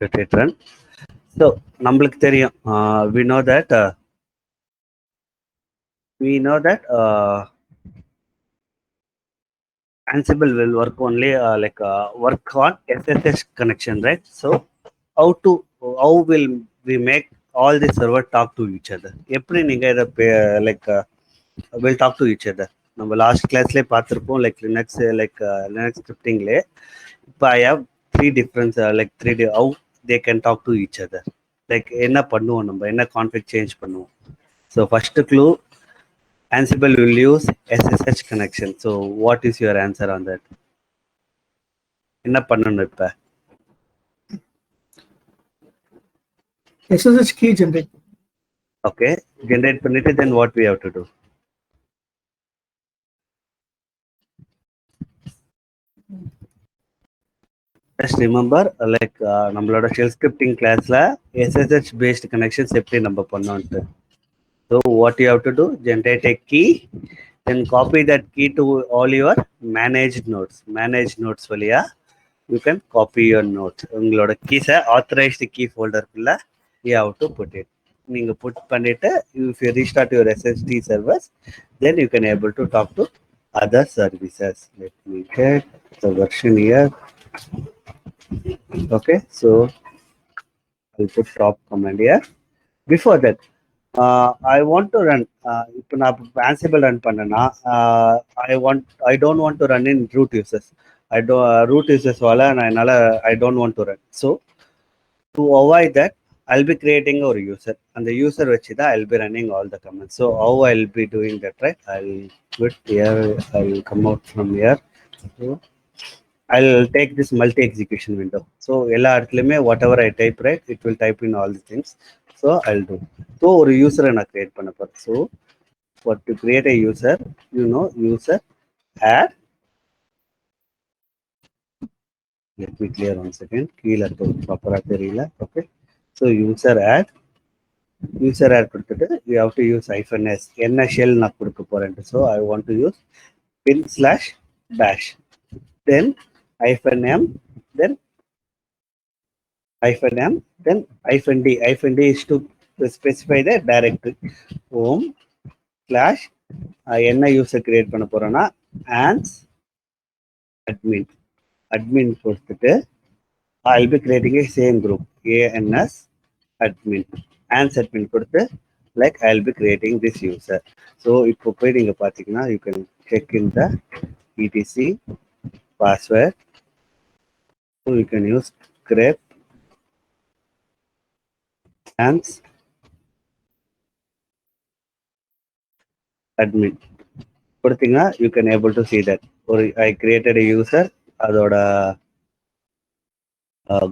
Let it run. So நம்மளுக்கு தெரியும், we know that Ansible will work only work on SSH connection, right? So how will we make all the server talk to each other? எப்படி நீங்க இதை will talk to each other? நம்ம last கிளாஸ்லேயே பார்த்துருப்போம் like Linux Linux ஸ்கிரிப்டிங்லே. இப்போ I have 3 difference like 3 how they can talk to each other. Like என்ன பண்ணுவோம், நம்ம என்ன கான்ஃபிக் சேஞ்ச் பண்ணுவோம். So first clue, Ansible will use SSH connection. So what is your answer on that? என்ன பண்ணணும் இப்ப? SSH key generate. Okay, generate பண்ணிட்டு then what we have to do? Just remember like நம்மளோட shell scripting கிளாஸ்ல SSH based connections எப்படி நம்ம பண்ணோம்ட்டு. So what you have to do, generate a key, then copy that key to all your managed nodes. Managed nodes வழியா you can copy your nodes. உங்களோட கீஸை authorized key folderக்குள்ள you have to put it. நீங்க put பண்ணிட்டு if you restart your SSD servers, then you can able to talk to other services. Let me check the version here. Okay, so I'll put top command here. Before that, I want to run. இப்போ நான் Ansible run பண்ணனா, I don't want to run in root users. Root users வால நான் என்னால I don't want to run. So to avoid that, I'll be creating a user. And the user வச்சு தான் I'll be running all the commands. So how I'll be doing that, right? I'll quit here. I'll come out from here. So I'll take this multi-execution window. So எல்லா இடத்துலையுமே whatever I type, right, it will type in all the things. So I'll do. So ஒரு user நான் create பண்ண போறேன். So for to create a user, user add. Let me clear one second. கீழே ப்ராப்பரா தெரியல. Okay. So user add கொடுத்துட்டு you have to use -s. என்ன shell நான் கொடுக்க போறேன். So I want to use bin/bash. Then -m, then -m, then -d. -d is to specify the directory. home slash என்ன user create பண்ண போறோம்னா ans admin கொடுத்துட்டு I'll be creating a same group ans admin கொடுத்து like I'll be creating this user. So இப்போ போய் நீங்க பாத்தீங்கன்னா you can check in the etc password. So you can use grep ans admin கொடுத்தீங்கன்னா you can able to see that or I created a user, அதோட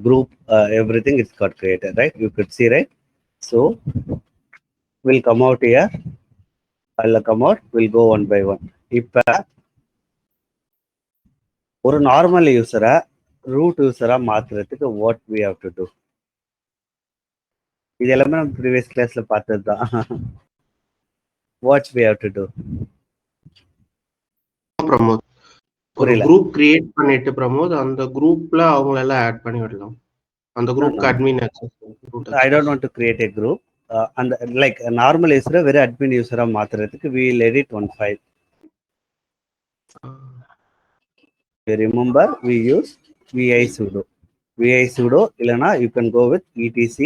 group, everything is got created, right? You could see, right? So we'll come out here. I'll come out. We'll go one by one. இப்ப ஒரு normal யூசரா root யூசரா மாத்துறதுக்கு what we have to do? இது எல்லாமே நம்ம previous கிளாஸ்ல பார்த்தது தான். What we have to do? Pramod, ஒரு புரியல. குரூப் கிரியேட் பண்ணிட்டு பிரமோத் அந்த குரூப்ல அவங்கள எல்லாம் ஆட் பண்ணி விடலாம். அந்த குரூப்க்கு admin access. I don't want to create a group. And like a normal user very admin user மாத்துறதுக்கு we'll edit one file. Remember we use vi sudo இல்லனா you can go with etc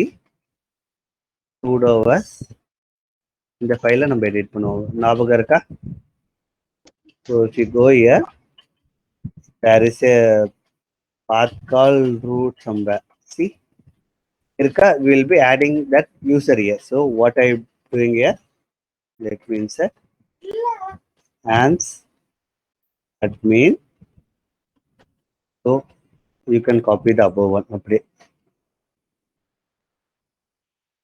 sudo was. இந்த ஃபைலை நம்ம edit பண்ணுவோம், ஞாபகம் இருக்கா? So if you go here, there is a path called root somewhere. See, irka, we will be adding that user here. So what I am doing here, let me insert ans admin. So you can copy the above one. You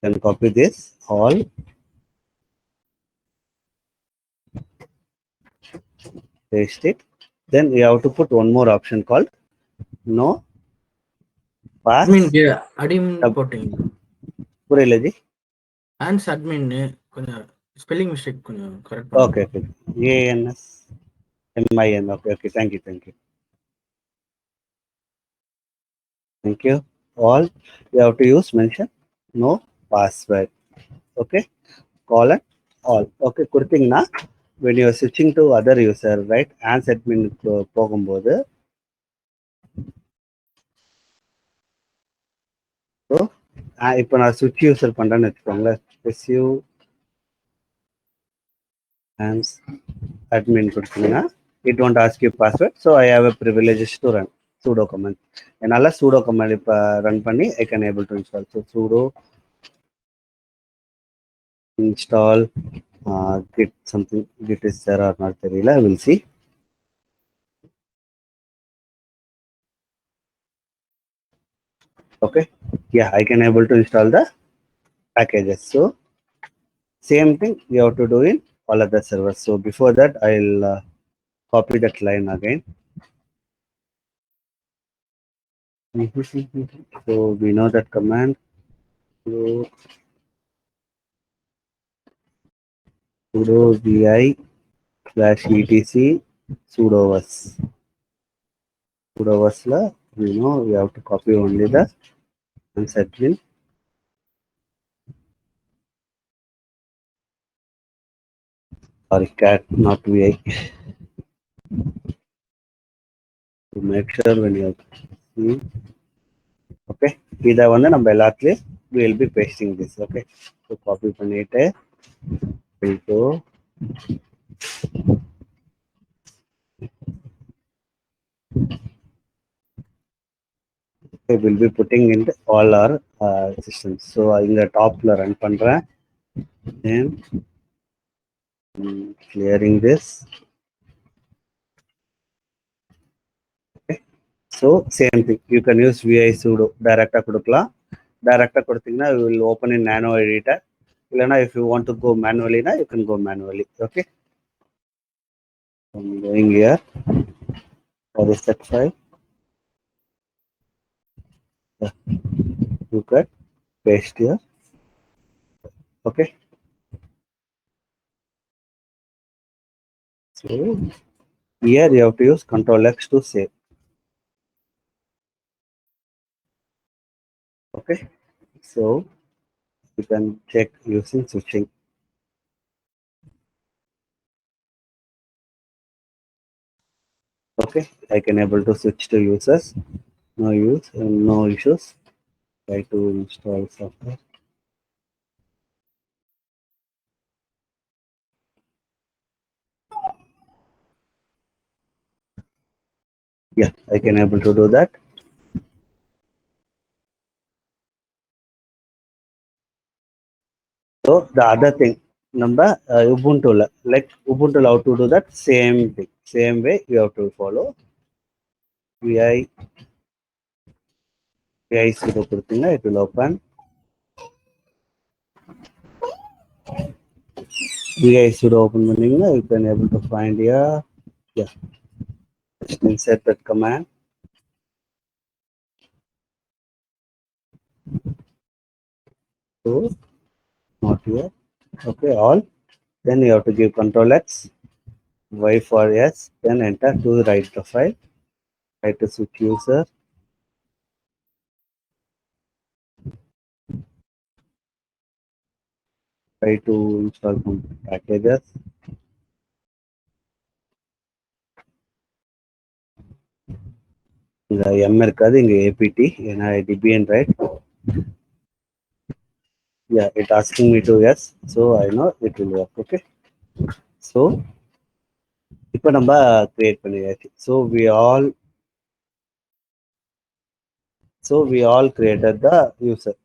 can copy this all. Paste it. Then you have to put one more option called no pass. admin போட்டீங்க. புரியல G. ans admin கொஞ்சம் spelling mistake கொஞ்சம் correct பண்ணுங்க. Okay, ans min. Okay, thank you. Thank you. All you have to use mention no password. Okay, colon all. Okay, கொடுத்தீங்கன்னா when you are switching to other user, right, ans admin போகும்போது so இப்போ நான் switch user பண்றேன்னு வச்சுக்கோங்களேன். and admin கொடுத்தீங்கன்னா it won't ask you password, so I have a privilege to run sudo command. என்னால sudo command இப்ப run பண்ணி I can able to install. So sudo install git something, git is there or not தெரியல, we'll see. Okay, yeah, I can able to install the packages. So same thing you have to do in all other servers. So before that I'll copy that line again. So we know that command. Sudo vi /etc sudo-was. Sudo-was la we know we have to copy only the admin. Sorry, cat, not vi. To make sure when you see. Okay, இதை வந்து நம்ம எல்லாத்துலயும் we will be pasting this. Okay, so copy பண்ணிட்டு go we will be putting in all our systems. So in the top la run பண்றேன், then clearing this. Okay, so same thing you can use vi sudo direct கொடுக்கலாம். Direct கொடுத்தீங்கன்னா you will open in nano editor. இல்லைனா if you want to go manually na you can go manually. Okay, I'm going here for the set file. You can paste here. Okay, so here you have to use Ctrl X to save. Okay, so you can check using switching. Okay, I can able to switch to users. No use, no issues. Try to install software. Yeah, I can able to do that. So the other thing, number Ubuntu, like Ubuntu how to do that same thing, same way you have to follow. vi sudo கொடுத்தீங்கன்னா it will open. vi sudo open பண்ணீங்கன்னா you can able to find here. Yeah, just insert that command. So not here. Okay, all. Then you have to give Ctrl X, Y for yes, then enter to write the file. Try to switch user. Try to install some packages. இந்த M இருக்காது, இங்க apt ஏன்னா debian, right? Yeah, it asking me to yes, so I know it will work. Okay, so இப்போ நம்ம create பண்ணியாச்சு. So we all created the user.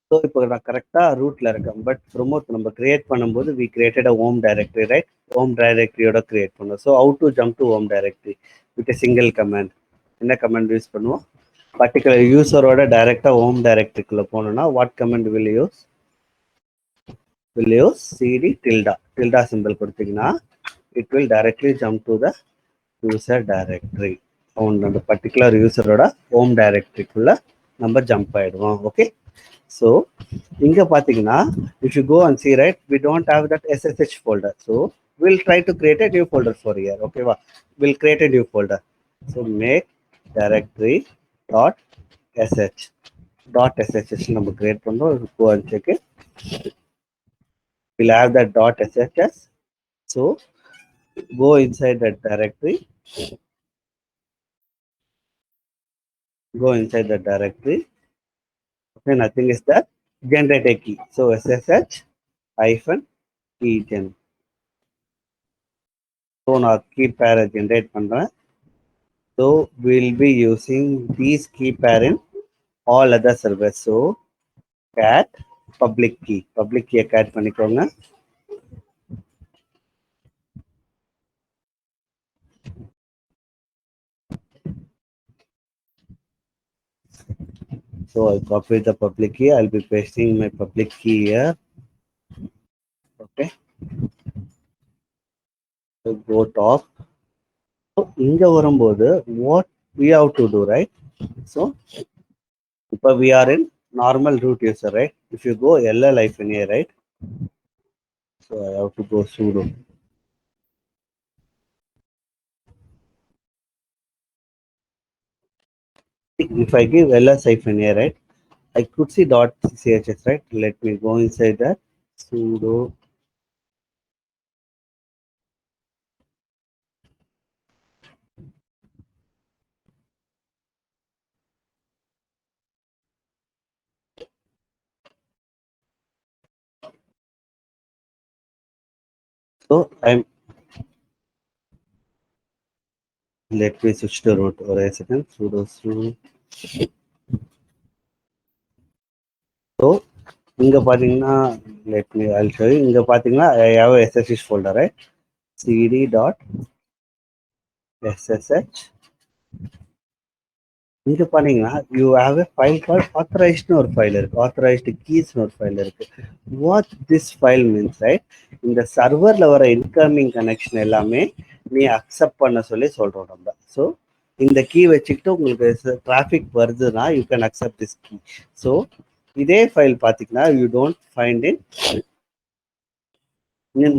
So இப்போ நான் கரெக்டா ரூட்ல இருக்கேன், பட் ப்ரோமோட் நம்ம கிரியேட் பண்ணும்போது we created a home directory, right? Home directory-யோட கிரியேட் பண்ணோம். So how to jump to home directory with a single command? என்ன கமாண்ட் யூஸ் பண்ணுவோம்? பர்டிகுலர் யூசரோட டைரக்டா ஹோம் டைரக்டரிக்குள்ள போகணும்னா what command will use cd tilde symbol கொடுத்தீங்கன்னா it will directly jump to the user directory. அந்த particular யூசரோட home டைரக்டரிக்குள்ள நம்ம jump ஆயிடுவோம். Okay, so இங்க பாத்தீங்கன்னா if you go and see, right, we don't have that ssh folder, so we'll try to create a new folder for here. Okay, we'll create a new folder. So make directory .sh நம்ம create பண்றோம். Go and check it. We'll have that .shs. So go inside that directory. Okay, nothing is that. Generate a key. So ssh -keygen. So நான் key பேரை generate பண்ணுறேன். So will be using these key pair in all other servers. So cat public key cat பண்ணிக்கோங்க. So I copy the public key. I'll be pasting my public key here. Okay. So go top. So இங்க வரும்போது what we have to do, right? So இப்போ we are in normal root user, right? If you go llifna, right? So I have to go sudo. If I give ls-a, right? I could see .chs, right? Let me go inside that. Sudo so let me switch to root or a second. Sudo. So இங்க பாத்தீங்கன்னா let me I'll show you. இங்க பாத்தீங்கன்னா I have a ssh folder, right? cd.ssh. இங்க பாத்தீங்கன்னா you have a file called authorized ஒரு file இருக்கு, authorized keys ஒரு file இருக்கு. What this file means, right? இந்த சர்வர்ல வர இன்கமிங் கனெக்ஷன் எல்லாமே நீ அக்செப்ட் பண்ண சொல்லி சொல்றோம் நம்ம. ஸோ இந்த கீ வச்சுக்கிட்டு உங்களுக்கு டிராஃபிக் வருதுன்னா you can accept this key. So இதே ஃபைல் பார்த்தீங்கன்னா யூ டோன்ட் ஃபைண்ட் இன்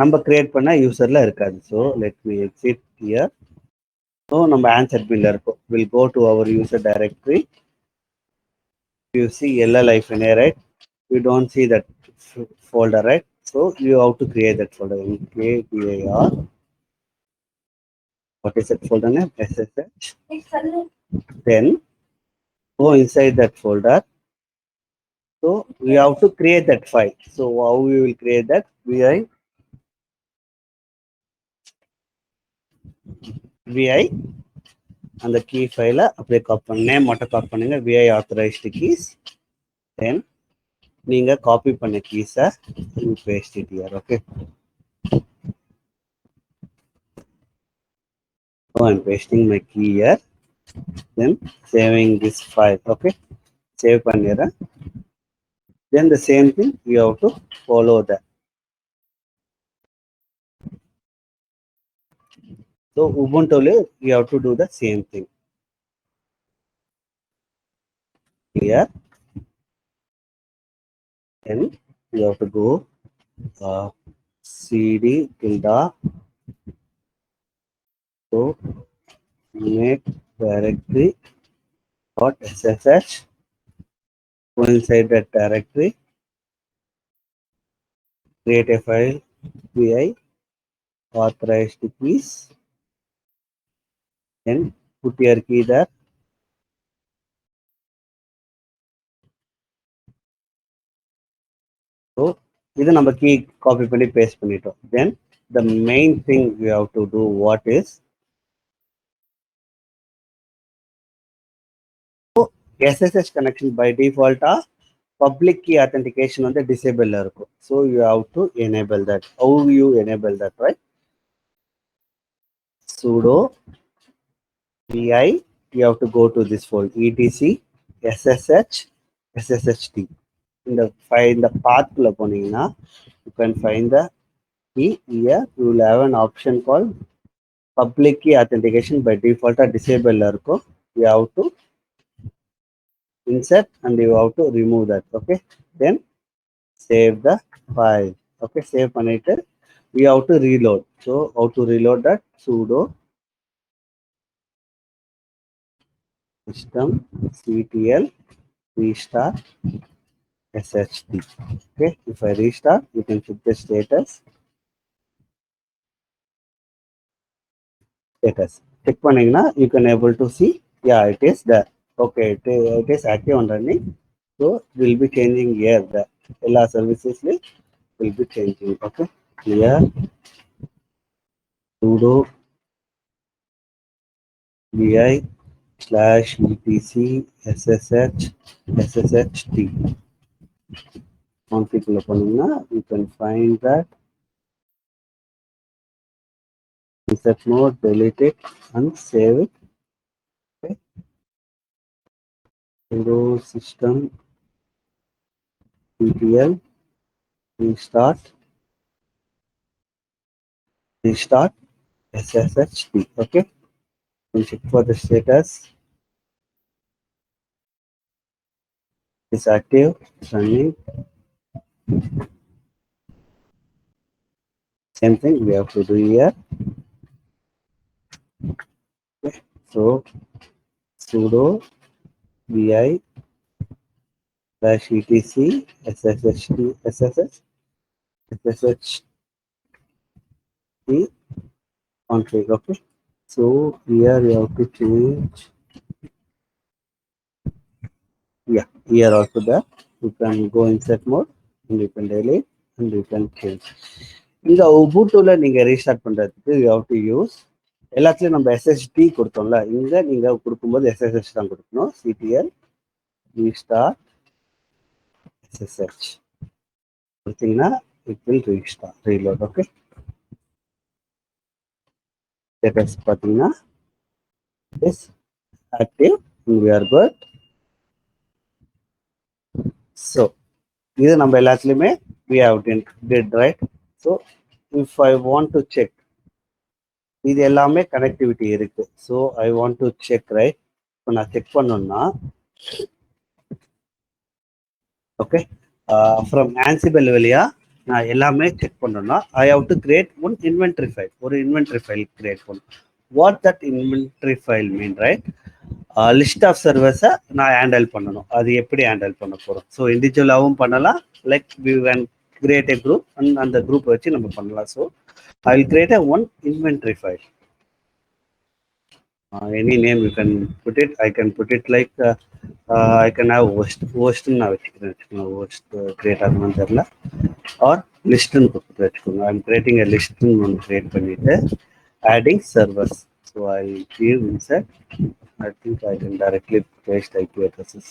நம்ம கிரியேட் பண்ண யூசர்ல இருக்காது. So let me exit here. So நம்ம ஆன்சர் பின்ல இருக்கும். Will go to our user directory. You see ll-a, right? You don't see that folder, right? So you have to create that folder. KDIR. What is that folder name? SSH. Then go inside that folder. So we have to create that file. So how we will create that? vi and the key file அப்படியே copy name மட்டும் copy பண்ணுங்க. vi authorized keys. Then நீங்க copy பண்ண கீஸை paste it here. Okay. So I'm pasting my key here. Then saving this file. Okay. Save பண்ணிடுறேன். Then the same thing you have to follow that. So Ubuntu you have to do the same thing. Here. Then you have to go cd tilde. So make directory .ssh. Go inside that directory. Create a file vi authorized keys. Then put your key there. So இது நம்ம key copy பண்ணி paste பண்ணிட்டோம். Then the main thing we have to do what is SSH connection by default public key authentication on the disable இருக்கும். So you have to enable that. How you enable that, right? Sudo vi, you have to go to this folder etc sshd. In the path போனீங்கன்னா you can find the key here. You will have an option called public key authentication by default disable இருக்கும். You have to insert and you have to remove that. Okay. Then save the file. Okay. Save பண்ணிட்டு we have to reload. So how to reload that? Sudo systemctl restart sshd. Okay. If I restart, you can check the status. Check பண்ணீங்கன்னா you can able to see, yeah, it is there. Okay, it is active and running. So we'll be changing here the எல்லா services will be changing. Okay. Here sudo vi/etc/sshht. config ல பண்ணீங்கன்னா you can find that, insert mode, delete it and save it. Okay. Windows system TTL restart sshht. Okay, we'll check for the status. Is active, running. Same thing we have to do here. Okay. So sudo vi/etc/sshht config. Okay, so here you have to change, here also that you can go insert mode and you can delete and you can change. இந்த உபுண்டுல நீங்க restart பண்றதுக்கு you have to use, எல்லாத்துலயும் நம்ம SSD கொடுத்தோம்ல, இங்க நீங்க கொடுக்கும்போது SSH தான் கொடுக்கணும். CTL restart SSH கொடுத்தீங்கன்னா it will restart, reload. Okay, status பார்த்தீங்கன்னா is active and we are good. So இது நம்ம எல்லாத்துலயுமே we have did right. So if I want to check, இது எல்லாமே கனெக்டிவிட்டி இருக்கு. So I want to check, right? இப்போ நான் செக் பண்ணணும்னா ஓகே, ஃப்ரம் ஆன்சிபிள் வழியா நான் எல்லாமே செக் பண்ணணும்னா I have to create one inventory file. ஒரு இன்வென்ட்ரி ஃபைல் கிரியேட் பண்ணணும். What that inventory file mean, right? List of சர்வர்ஸை நான் ஹேண்டில் பண்ணணும். அது எப்படி ஹேண்டில் பண்ண போகிறோம்? ஸோ இண்டிவிஜுவலாகவும் பண்ணலாம், like we can create a group and அந்த குரூப் வச்சு நம்ம பண்ணலாம். So I will create a one inventory file. Any name you can put it. I can put it like I can have host na vechukren, host create aadman therla, or list nu vechukren. I am creating a list nu create pannite adding servers. So I will give insert. I think I can directly paste IP addresses.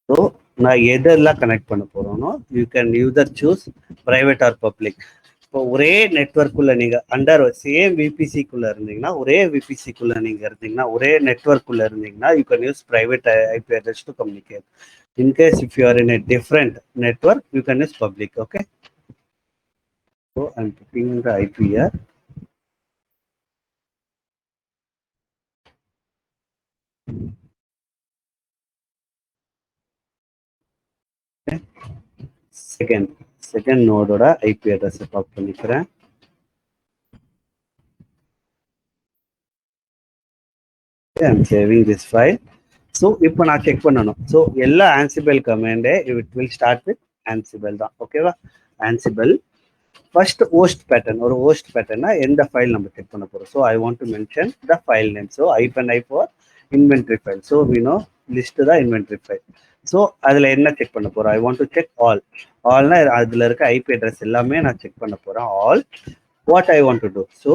So நான் எதெல்லாம் connect பண்ண போறோம்னோ you can either choose private or public. இப்போ ஒரே நெட்வொர்க்குள்ள நீங்க under same விபிசிக்குள்ள இருந்தீங்கன்னா, ஒரே விபிசிக்குள்ள நீங்க இருந்தீங்கன்னா, ஒரே நெட்வொர்க்குள்ள இருந்தீங்கன்னா, you can use private IP address to communicate. In case if you are in a different network, you can use public. Okay, so I'm putting the IP here. Second நோடோட IP address copy பண்ணிக்கிறேன். I'm saving this file. So இப்போ நான் check பண்ணணும். So எல்லா Ansible கமாண்டே it will start with Ansible தான். ஓகேவா? Ansible first host pattern. ஒரு ஹோஸ்ட் பேட்டர்னா எந்த ஃபைல் நம்ம செக் பண்ண போகிறோம்? So I want to mention the file name. So I for inventory file. So we know list தான் இன்வென்ட்ரி ஃபைல். ஸோ அதில் என்ன செக் பண்ண போகிறோம்? I want to check all. ஆல்னா அதில் இருக்க ஐபி அட்ரஸ் எல்லாமே நான் செக் பண்ண போகிறேன். All what I want to do? So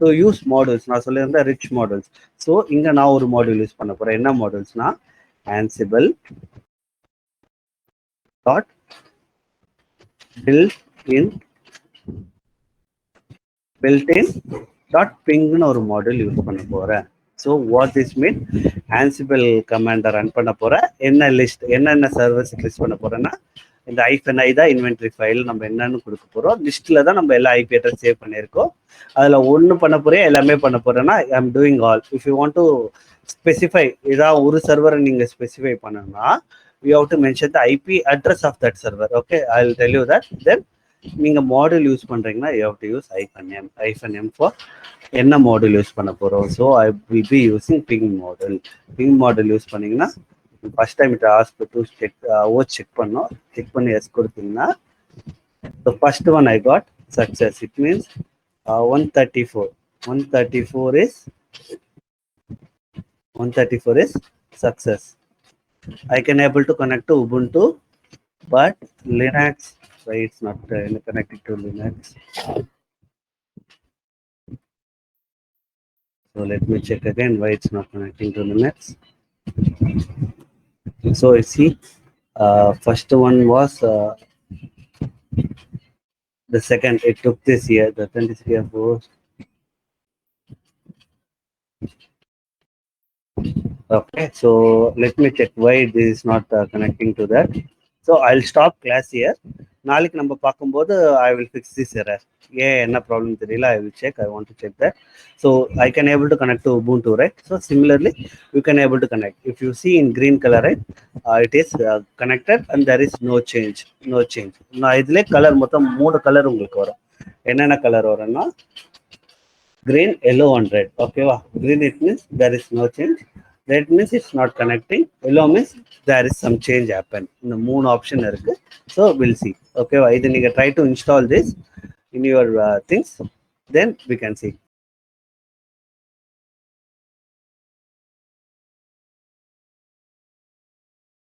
to use models, நான் சொல்லியிருந்தேன் ரிச் மாடல்ஸ். ஸோ இங்கே நான் ஒரு மாடியூல் யூஸ் பண்ண போகிறேன். என்ன மாடல்ஸ்னா ansible டாட் built-in டாட் பிங்னு ஒரு மாடியூல் யூஸ் பண்ண போகிறேன். So what this mean, ansible கமாண்டை ரன் பண்ண போகிறேன். என்ன லிஸ்ட், என்னென்ன சர்வர்ஸ் லிஸ்ட் பண்ண போகிறேன்னா, இந்த -i தான் இன்வென்ட்ரி ஃபைல். நம்ம என்னன்னு கொடுக்க போகிறோம், லிஸ்ட்டில் தான் நம்ம எல்லா ஐபி அட்ரஸ் சேவ் பண்ணியிருக்கோம். அதில் ஒன்று பண்ண போகிறேன், எல்லாமே பண்ண போகிறேன்னா I am doing all. If you want to specify, ஏதாவது ஒரு சர்வரை நீங்கள் ஸ்பெசிஃபை பண்ணணும்னா you have to mention the IP address of that server. Okay, I will tell you that. Then நீங்கள் மாடியூல் யூஸ் பண்ணுறீங்கன்னா you have to use -m for என்ன module use பண்ண போகிறோம். So I will be using ping model. Ping model use பண்ணிங்கன்னா first time it ask to check, ஓச் check பண்ணோம். Check பண்ணி S கொடுத்தீங்கன்னா the first one I got success. It means 134. 134 is success. I can able to connect to Ubuntu, but Linux, why it's not connected to Linux? So let me check again why it's not connecting to Linux. So you see, first one was the second. It took this year. The authenticity of host. Okay, so let me check why this is not connecting to that. So I'll stop class here. நாளைக்கு நம்ம பார்க்கும்போது I will fix this error. ஏன் என்ன problem தெரியல, I will check. I want to check that. So I can able to connect to Ubuntu, right? So similarly, you can able to connect. If you see in green color, right, it is connected and there is no change. No change. நான் இதுல colour மொத்தம் 3 colour உங்களுக்கு வரும். என்னென்ன colour வரும்னா green, yellow and red. Okay, green it means there is no change. Red means it's not connecting. Yellow means there is some change happen. In the moon option irukku. So we'll see. Okay, either you try to install this in your things, then we can see.